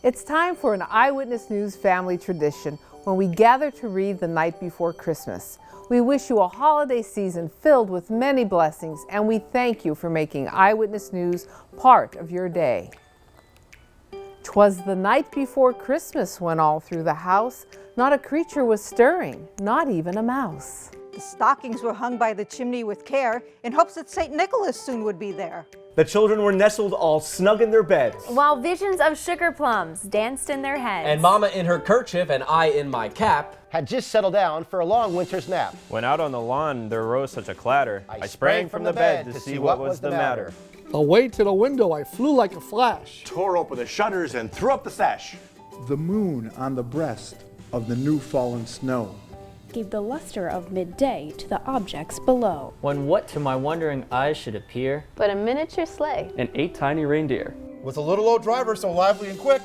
It's time for an Eyewitness News family tradition when we gather to read the night before Christmas. We wish you a holiday season filled with many blessings, and we thank you for making Eyewitness News part of your day. 'Twas the night before Christmas when all through the house not a creature was stirring, not even a mouse. The stockings were hung by the chimney with care in hopes that St. Nicholas soon would be there. The children were nestled all snug in their beds, while visions of sugar plums danced in their heads. And Mama in her kerchief and I in my cap had just settled down for a long winter's nap. When out on the lawn there rose such a clatter, I sprang from the bed to see what was the matter. Away to the window I flew like a flash, tore open the shutters and threw up the sash. The moon on the breast of the new fallen snow gave the luster of midday to the objects below. When what to my wondering eyes should appear but a miniature sleigh and 8 tiny reindeer. With a little old driver so lively and quick,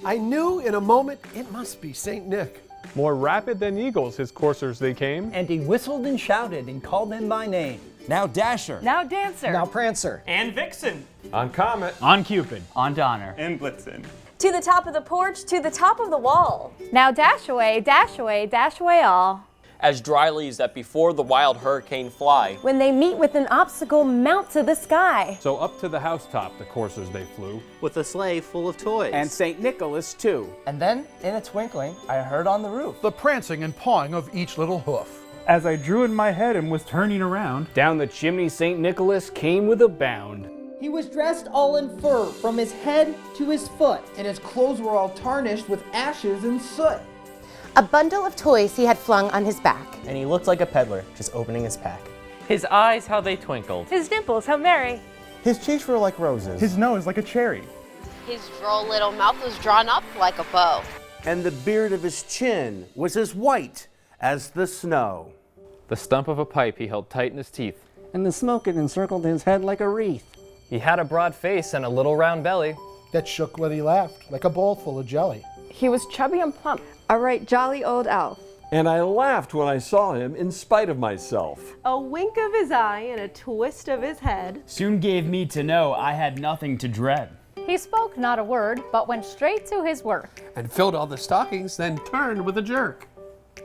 I knew in a moment it must be St. Nick. More rapid than eagles his coursers they came, and he whistled and shouted and called them by name. Now Dasher, now Dancer, now Prancer, and Vixen, on Comet, on Cupid, on Donner, and Blitzen. To the top of the porch, to the top of the wall. Now dash away, dash away, dash away all. As dry leaves that before the wild hurricane fly, when they meet with an obstacle, mount to the sky. So up to the housetop the coursers they flew, with a sleigh full of toys. And St. Nicholas too. And then, in a twinkling, I heard on the roof the prancing and pawing of each little hoof. As I drew in my head and was turning around, down the chimney St. Nicholas came with a bound. He was dressed all in fur from his head to his foot, and his clothes were all tarnished with ashes and soot. A bundle of toys he had flung on his back. And he looked like a peddler, just opening his pack. His eyes, how they twinkled. His dimples, how merry. His cheeks were like roses, his nose like a cherry. His droll little mouth was drawn up like a bow. And the beard of his chin was as white as the snow. The stump of a pipe he held tight in his teeth, and the smoke had encircled his head like a wreath. He had a broad face and a little round belly that shook when he laughed like a bowl full of jelly. He was chubby and plump, a right jolly old elf. And I laughed when I saw him in spite of myself. A wink of his eye and a twist of his head soon gave me to know I had nothing to dread. He spoke not a word, but went straight to his work. And filled all the stockings, then turned with a jerk.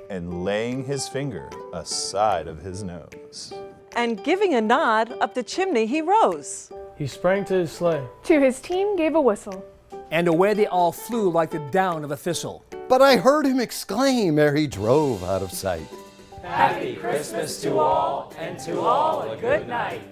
And laying his finger aside of his nose, and giving a nod up the chimney he rose. He sprang to his sleigh. To his team gave a whistle. And away they all flew like the down of a thistle. But I heard him exclaim ere he drove out of sight. Happy Christmas to all, and to all a good night.